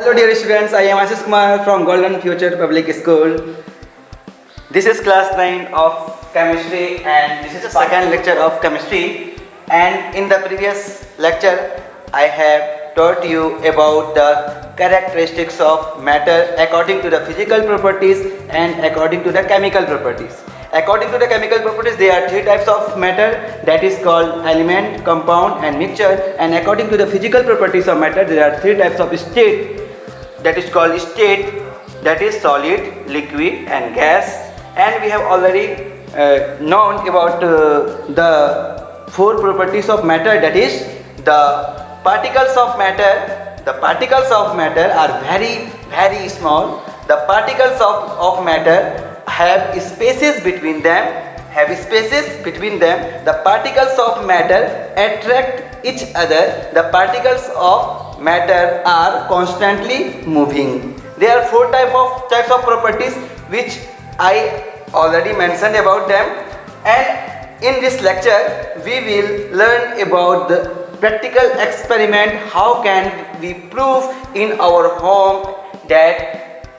Hello dear students, I am Ashish Kumar from Golden Future Public School. This is class 9 of chemistry and this is the second lecture of chemistry, and in the previous lecture I have taught you about the characteristics of matter according to the physical properties and according to the chemical properties. According to the chemical properties, there are three types of matter, that is called element, compound and mixture, and according to the physical properties of matter, there are three types of state, that is called state, that is solid, liquid and gas. And we have already known about the four properties of matter, that is the particles of matter. The particles of matter are very small. The particles of matter have spaces between them. The particles of matter attract each other. The particles of matter are constantly moving. There are four types of properties which I already mentioned about them, and in this lecture we will learn about the practical experiment. How can we prove in our home that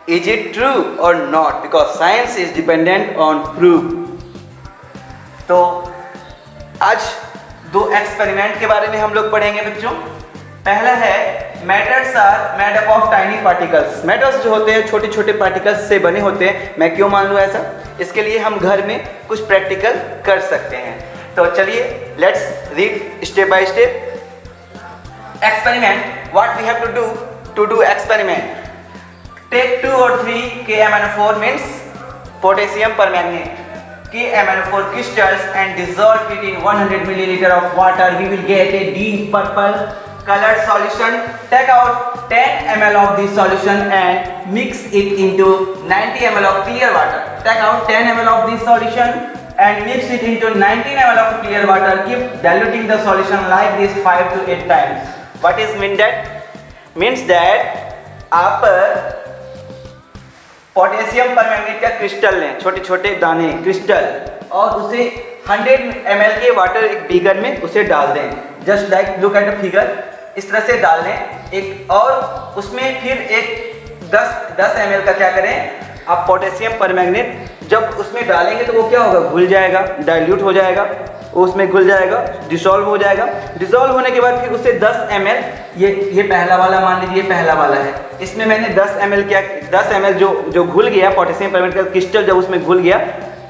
is it true or not, because science is dependent on proof. तो आज दो experiment के बारे में हम लोग पढ़ेंगे बच्चों। पहला है matters are made up of tiny particles. Matters जो होते हैं छोटे छोटे पार्टिकल्स से बने होते हैं। मैं क्यों मान लूँ ऐसा? इसके लिए हम घर में कुछ प्रैक्टिकल कर सकते हैं। तो चलिए let's read step by step. Experiment, what we have to do experiment. Take 2 or 3 KMnO4 means potassium permanganate, KMnO4 crystals, and dissolve it in 100 milliliter of water. We will get a deep purple colored solution. Take out 10 ml of this solution and mix it into 90 ml of clear water. Take out 10 ml of this solution and mix it into 19 ml of clear water. Keep diluting the solution like this 5 to 8 times. What is mean that? Means that आप potassium permanganate का crystal लें, छोटे छोटे दाने crystal, और उसे 100 ml के water एक बीकर में उसे डाल दें। Just like look at the figure, इस तरह से डाल दें एक, और उसमें फिर एक 10 ml का क्या करें आप पोटेशियम परमैंगनेट जब उसमें डालेंगे तो वो क्या होगा, घुल जाएगा, डाइल्यूट हो जाएगा, उसमें घुल जाएगा, डिसॉल्व हो जाएगा। डिसॉल्व होने के बाद फिर उससे 10 ml, ये पहला वाला मान लीजिए, पहला वाला है, इसमें मैंने 10 ml जो घुल गया पोटेशियम परमैंगनेट का क्रिस्टल, जब उसमें घुल गया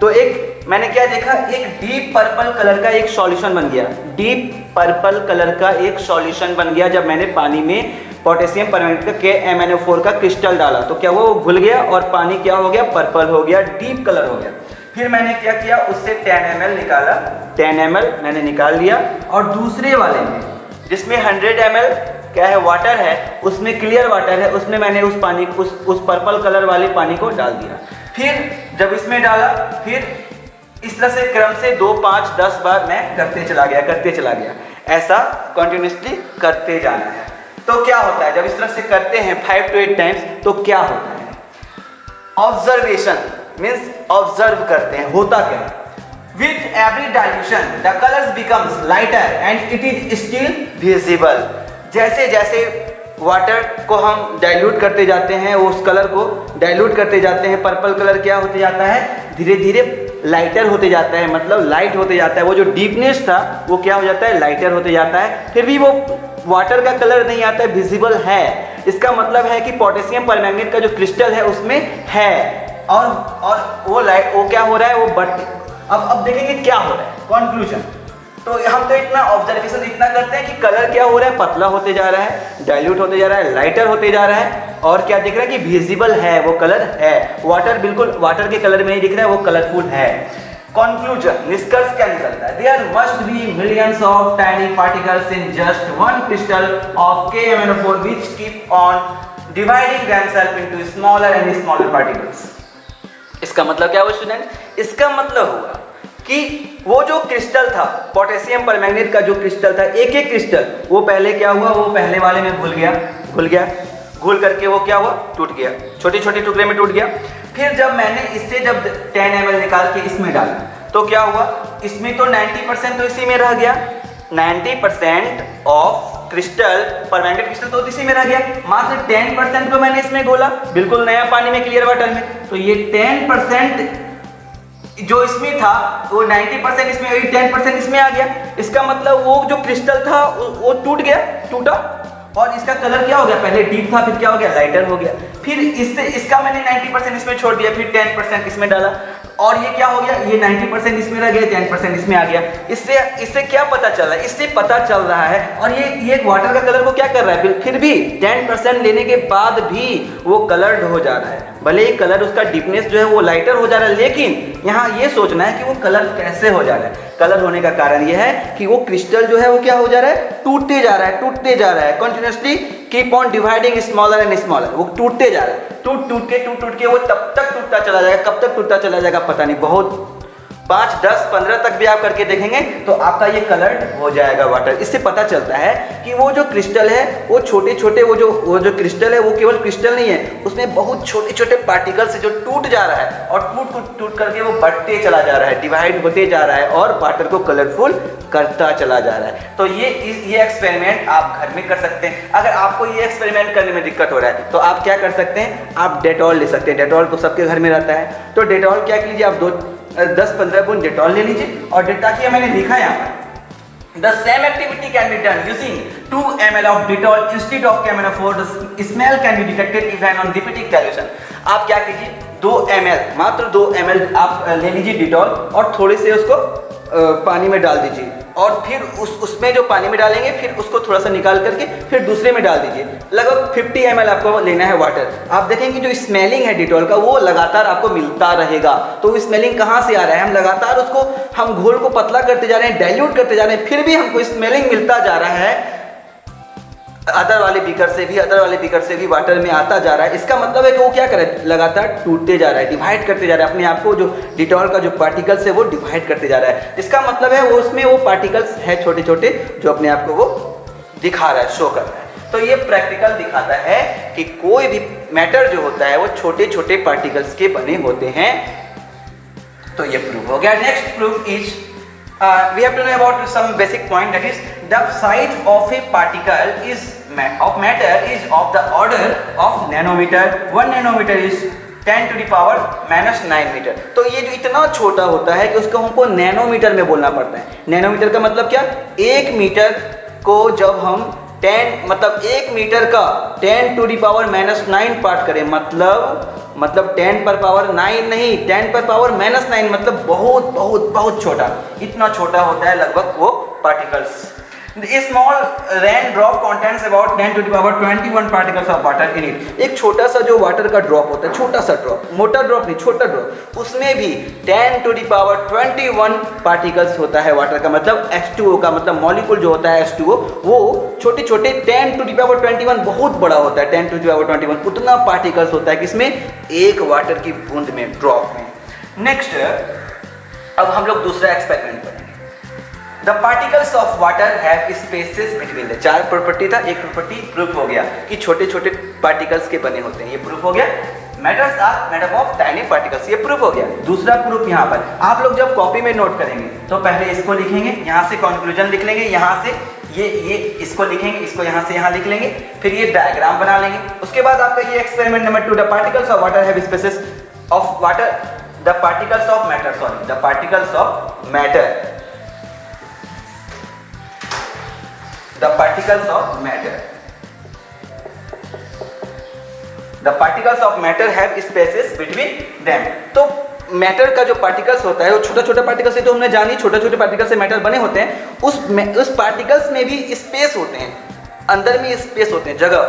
तो एक मैंने क्या देखा, एक डीप पर्पल कलर का एक सॉल्यूशन बन गया। डीप पर्पल कलर का एक सॉल्यूशन बन गया जब मैंने पानी में पोटेशियम परमैंगनेट का KMnO4 का क्रिस्टल डाला तो क्या वो घुल गया और पानी क्या हो गया, पर्पल हो गया, डीप कलर हो गया। फिर मैंने क्या किया, उससे 10 ml निकाला, 10 ml मैंने निकाल लिया, और दूसरे वाले में जिसमें 100 ml क्या है, वाटर है, उसमें क्लियर वाटर है, उसमें मैंने उस पानी उस पर्पल कलर वाले पानी को डाल दिया। फिर जब इसमें डाला, फिर इस तरह से क्रम से 2, 5, 10 बार मैं करते चला गया। ऐसा कंटिन्यूसली करते जाना है। तो क्या होता है जब इस तरह से करते हैं 5 to 8 टाइम्स, तो क्या होता है, ऑब्जर्वेशन मीन्स ऑब्जर्व करते हैं, होता क्या है। With every dilution the colours becomes lighter and it is still visible. जैसे जैसे वाटर को हम डाइल्यूट करते जाते हैं, उस कलर को डाइल्यूट करते जाते हैं, पर्पल कलर क्या होते जाता है, धीरे धीरे लाइटर होते जाता है, मतलब लाइट होते जाता है। वो जो डीपनेस था वो क्या हो जाता है, लाइटर होते जाता है। फिर भी वो वाटर का कलर नहीं आता है, विजिबल है। इसका मतलब है कि पोटेशियम परमैंगनेट का जो क्रिस्टल है उसमें है, और वो क्या हो रहा है, वो बढ़। अब देखेंगे क्या हो रहा है, कंक्लूजन। तो हम तो इतना ऑब्जर्वेशन इतना करते हैं कि कलर क्या हो रहा है, पतला होते जा रहा है, डाइल्यूट होते जा रहा है, लाइटर होते जा रहा है, और क्या दिख रहा है कि विजिबल है, वो कलर है। वाटर बिल्कुल वाटर के कलर में नहीं दिख रहा है, वो कलरफुल है। कंक्लूजन, निष्कर्ष क्या निकलता है, there must be millions of tiny particles in just one crystal of KMnO4 which keep on dividing themselves into smaller and smaller particles. इसका मतलब क्या हुआ स्टूडेंट, इसका मतलब हुआ कि वो जो क्रिस्टल था, पोटेशियम परमैंगनेट का जो क्रिस्टल था, एक एक क्रिस्टल, वो पहले क्या हुआ, वो पहले वाले में घुल करके वो क्या हुआ, टूट गया, छोटे छोटे टुकड़े में टूट गया। फिर जब मैंने इससे जब 10 ml निकाल के इसमें डाला तो क्या हुआ, इसमें तो 90% तो इसी में रह गया। 90% of क्रिस्टल, परमैंगनेट क्रिस्टल तो इसी में रह गया। मात्र 10% को मैंने इसमें घोला, बिल्कुल नया पानी में, क्लियर वाटर में। तो ये 10% जो इसमें था वो 90% इसमें, 10% इसमें आ गया। इसका मतलब वो जो क्रिस्टल था वो टूट गया, टूटा, और इसका कलर क्या हो गया, पहले डीप था, फिर क्या हो गया, लाइटर हो गया। फिर इससे इसका मैंने 90% इसमें छोड़ दिया, फिर 10% इसमें डाला, और ये क्या हो गया, ये 90% इसमें रह गया, 10% इसमें आ गया। इससे क्या पता चल रहा है, इससे पता चल रहा है, और ये वाटर का कलर को क्या कर रहा है, फिर भी 10% लेने के बाद भी वो कलर्ड हो जा रहा है। भले ही कलर उसका डीपनेस जो है वो लाइटर हो जा रहा है, लेकिन यहाँ ये सोचना है कि वो कलर कैसे हो जा रहा है। कलर होने का कारण ये है कि वो क्रिस्टल जो है वो क्या हो जा रहा है, टूटते जा रहा है, टूटते जा रहा है, continuously keep on dividing smaller and smaller, वो टूटते जा रहा है, टूट के वो तब तक टूटता चला जाएगा, कब तक टूटता चला जाएगा पता नहीं, बहुत 5, 10, 15 तक भी आप करके देखेंगे तो आपका ये कलर्ड हो जाएगा वाटर। इससे पता चलता है कि वो जो क्रिस्टल है वो छोटे छोटे, वो जो क्रिस्टल है वो केवल क्रिस्टल नहीं है, उसमें बहुत छोटे छोटे पार्टिकल से जो टूट जा रहा है, और टूट करके वो बढ़ते चला जा रहा है, डिवाइड होते जा रहा है, और वाटर को कलरफुल करता चला जा रहा है। तो ये एक्सपेरिमेंट आप घर में कर सकते हैं। अगर आपको ये एक्सपेरिमेंट करने में दिक्कत हो रहा है तो आप क्या कर सकते हैं, आप डेटॉल ले सकते हैं। डेटॉल तो सबके घर में रहता है, तो डेटॉल क्या कीजिए, आप 10-15 बूंद डेटॉल ले लीजिए, और ताकि मैंने लिखा यहाँ पर The same activity can be done using 2 ml of Dettol instead of camphor. The smell can be detected even on repeating dilution. आप क्या कीजिए, 2 ml, मात्र 2 ml आप ले लीजिए डिटॉल, और थोड़े से उसको पानी में डाल दीजिए, और फिर उसमें जो पानी में डालेंगे फिर उसको थोड़ा सा निकाल करके फिर दूसरे में डाल दीजिए। लगभग 50 ml आपको लेना है वाटर। आप देखेंगे जो स्मेलिंग है डिटॉल का वो लगातार आपको मिलता रहेगा। तो स्मेलिंग कहाँ से आ रहा है, हम लगातार उसको, हम घोल को पतला करते जा रहे हैं, डाइल्यूट करते जा रहे हैं, फिर भी हमको स्मेलिंग मिलता जा रहा है, अदर वाले बीकर से भी वाटर में आता जा रहा है। इसका मतलब है कि वो क्या करे, लगातार टूटते जा रहा है, डिवाइड करते जा रहा है, अपने आप को जो डिटॉल का जो पार्टिकल्स है वो डिवाइड करते जा रहा है। इसका मतलब है वो उसमें वो पार्टिकल्स है छोटे छोटे जो अपने आप को वो दिखा रहा है, शो कर रहा है। तो ये प्रैक्टिकल दिखाता है कि कोई भी मैटर जो होता है वो छोटे छोटे पार्टिकल्स के बने होते हैं। तो ये प्रूफ हो गया। Next proof is we have to know about some basic point, that is the size of a particle of matter is of the order of nanometer. 1 nanometer is 10 to the power minus 9 metre. तो ये जो इतना छोटा होता है कि उसको हमको नैनोमीटर में बोलना पड़ता है। नैनोमीटर का मतलब क्या, 1 मीटर को जब हम 1 मीटर का 10 to the power minus 9 part करें, मतलब 10 पर पावर 9 नहीं, 10 पर पावर minus 9, मतलब बहुत बहुत बहुत छोटा, इतना छोटा होता है लगभग वो particles. A small rain drop contains about 10 to the power 21 particles of water in it. एक छोटा सा जो वाटर का ड्रॉप होता है, छोटा सा ड्रॉप, मोटा ड्रॉप नहीं, छोटा ड्रॉप, उसमें भी 10 to the power 21 पार्टिकल्स होता है वाटर का। मतलब H2O का मतलब मॉलिक्यूल जो होता है H2O, वो छोटे छोटे 10 to the power 21 बहुत बड़ा होता है, 10 to the power 21 उतना पार्टिकल्स होता है किसमें, एक वाटर की बूंद में, ड्रॉप में। नेक्स्ट, अब हम लोग दूसरा एक्सपेरिमेंट करेंगे। The particles of water have spaces between them. 4 property था, एक प्रॉपर्टी प्रूफ हो गया कि छोटे छोटे पार्टिकल्स के बने होते हैं, ये प्रूफ हो गया। Matters are made up of tiny particles, ये प्रूफ हो गया। दूसरा प्रूफ यहाँ पर आप लोग जब कॉपी में नोट करेंगे तो पहले इसको लिखेंगे, यहाँ से कंक्लूजन लिख लेंगे, यहाँ से ये इसको लिखेंगे, इसको यहाँ से यहाँ लिख लेंगे, फिर ये डायग्राम बना लेंगे। उसके बाद आपका ये experiment number 2, the particles of water have spaces of water, the particles of matter, the particles of matter, the particles of matter. The particles of matter have spaces between them. तो matter का जो particles होता है वो छोटा छोटा particles से, तो हमने जानी छोटे छोटे पार्टिकल्स से मैटर बने होते हैं, उस पार्टिकल्स में भी स्पेस होते हैं, अंदर में स्पेस होते हैं, जगह।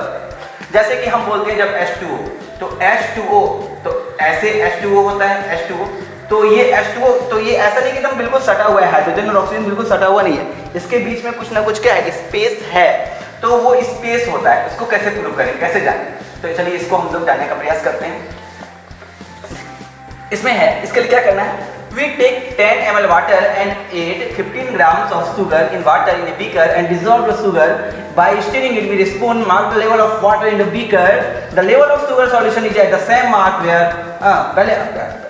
जैसे कि हम बोलते हैं जब H2O, तो H2O तो ऐसे H2O होता है, H2O तो ये H2O, तो ये ऐसा नहीं कि एकदम बिल्कुल सटा हुआ है, हाइड्रोजन और ऑक्सीजन बिल्कुल सटा हुआ नहीं है, इसके बीच में कुछ ना कुछ क्या है, स्पेस है। तो वो स्पेस होता है, उसको कैसे प्रूव करें, कैसे जानें, तो चलिए इसको हम लोग जानने का प्रयास करते हैं। इसमें है, इसके लिए क्या करना है, we take 10 ml water and add 15 grams of sugar in water in a beaker and dissolve the sugar by stirring it with a spoon. Mark the level of water in the beaker. The level of sugar solution is at the same mark where पहले,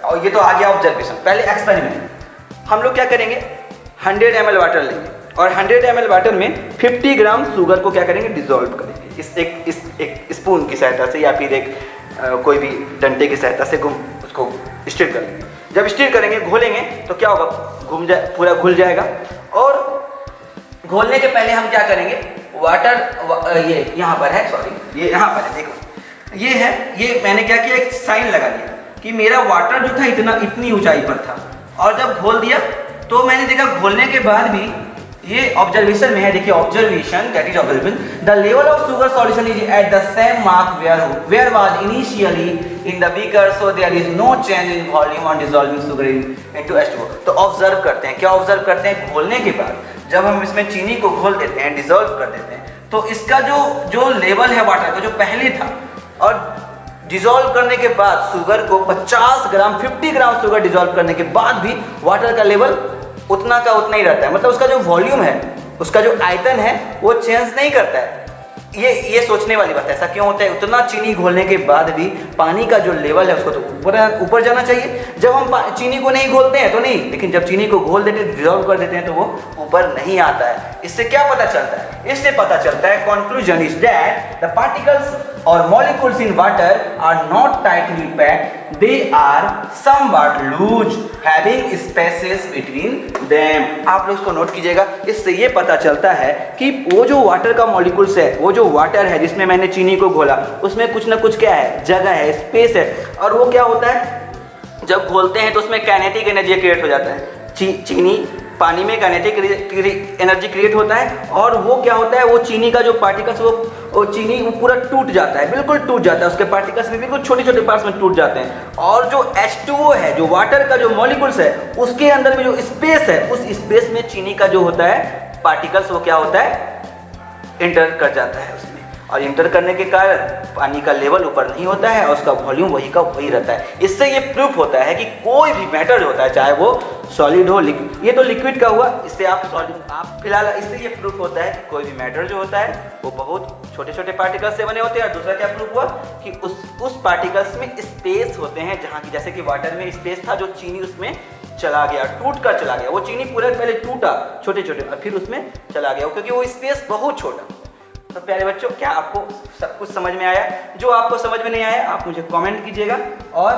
और ये तो आ गया observation. पहले experiment, हम लोग क्या करेंगे, 100 ml वाटर लेंगे, और 100 ml वाटर में 50 ग्राम शुगर को क्या करेंगे, डिजोल्व करेंगे एक स्पून की सहायता से या फिर एक कोई भी डंडे की सहायता से उसको स्टिर करेंगे। जब स्टिर करेंगे, घोलेंगे तो क्या होगा, पूरा घुल जाएगा। और घोलने के पहले हम क्या करेंगे, वाटर ये यहाँ पर है, सॉरी ये यहाँ पर है, देखो ये है, ये मैंने क्या किया, एक साइन लगा दिया कि मेरा वाटर जो था इतनी ऊंचाई पर था। और जब घोल दिया तो मैंने देखा घोलने के बाद भी ये ऑब्जर्वेशन में है, देखिए observation that is observation the level of sugar solution is at the same mark where was initially in the beaker, so there is no change in volume on dissolving sugar into H2O। तो observe करते हैं, क्या observe करते हैं, घोलने के बाद जब हम इसमें चीनी को घोल देते हैं, डिसॉल्व कर देते हैं, तो इसका जो लेवल है वाटर का, जो पहले था, और डिसॉल्व करने के बाद शुगर को 50 ग्राम शुगर डिसॉल्व करने के बाद भी वाटर का लेवल उतना का उतना ही रहता है। मतलब उसका जो वॉल्यूम है, उसका जो आयतन है, वो चेंज नहीं करता है। ये सोचने वाली बात है। ऐसा क्यों होता है, उतना चीनी घोलने के बाद भी पानी का जो लेवल है उसको तो ऊपर जाना चाहिए। जब हम चीनी को नहीं घोलते हैं तो नहीं, लेकिन जब चीनी को घोल देते हैं, डिसॉल्व कर देते हैं, तो वो ऊपर नहीं आता है। इससे क्या पता चलता है, इससे पता चलता है conclusion is that the particles और molecules in water are not tightly packed, they are somewhat loose having spaces between them. आप लोग इसको नोट कीजिएगा। इससे ये पता चलता है कि वो जो वाटर का मॉलिक्यूल्स है, वो जो वाटर है जिसमें मैंने चीनी को घोला, उसमें कुछ ना कुछ क्या है, जगह है, स्पेस है। और वो क्या होता है, जब घोलते हैं तो उसमें काइनेटिक एनर्जी क्रिएट हो जाता है। चीनी पानी में काइनेटिक एनर्जी क्रिएट होता है, और वो क्या होता है, वो चीनी का जो पार्टिकल्स, वो चीनी वो पूरा टूट जाता है, बिल्कुल टूट जाता है, उसके पार्टिकल्स में बिल्कुल छोटे छोटे पार्ट्स में टूट जाते हैं। और जो H2O है, जो वाटर का जो मॉलिक्यूल्स है, उसके अंदर में जो स्पेस है, उस स्पेस में चीनी का जो होता है पार्टिकल्स, वो क्या होता है, इंटर कर जाता है उसमें। और इंटर करने के कारण पानी का लेवल ऊपर नहीं होता है और उसका वॉल्यूम वही का वही रहता है। इससे ये प्रूफ होता है कि कोई भी मैटर होता है, चाहे वो सॉलिड हो, लिक्विड, ये तो लिक्विड का हुआ, इससे आप फिलहाल इससे ये प्रूफ होता है कि कोई भी मैटर जो होता है वो बहुत छोटे छोटे पार्टिकल्स से बने होते हैं। और दूसरा क्या प्रूफ हुआ कि उस पार्टिकल्स में स्पेस होते हैं, जहाँ की जैसे कि वाटर में स्पेस था, जो चीनी उसमें चला गया, टूट कर चला गया। वो चीनी पूरा पहले टूटा छोटे छोटे और फिर उसमें चला गया, क्योंकि वो स्पेस बहुत छोटा। तो प्यारे बच्चों, क्या आपको सब कुछ समझ में आया? जो आपको समझ में नहीं आया आप मुझे कमेंट कीजिएगा, और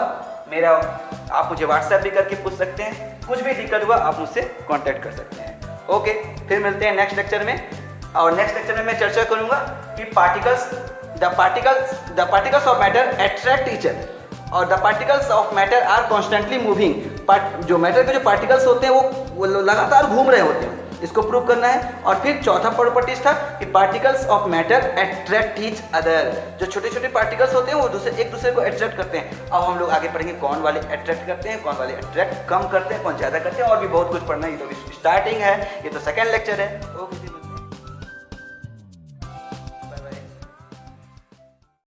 आप मुझे व्हाट्सएप भी करके पूछ सकते हैं। कुछ भी दिक्कत हुआ आप मुझसे कांटेक्ट कर सकते हैं। ओके, फिर मिलते हैं नेक्स्ट लेक्चर में। और नेक्स्ट लेक्चर में मैं चर्चा करूंगा कि the particles of matter attract each other, और the particles of matter are constantly moving. जो मैटर के जो पार्टिकल्स होते हैं वो लगातार घूम रहे होते हैं, इसको प्रूव करना है। और फिर चौथा प्रॉपर्टीज था कि particles of matter attract each other. जो छोटे छोटे पार्टिकल्स होते हैं वो एक दूसरे को अट्रैक्ट करते हैं। अब हम लोग आगे पढ़ेंगे कौन वाले अट्रैक्ट करते हैं, कौन वाले अट्रैक्ट कम करते हैं, कौन ज़्यादा करते हैं, और भी बहुत कुछ पढ़ना है। ये तो स्टार्टिंग है, ये तो सेकेंड लेक्चर है। ओके।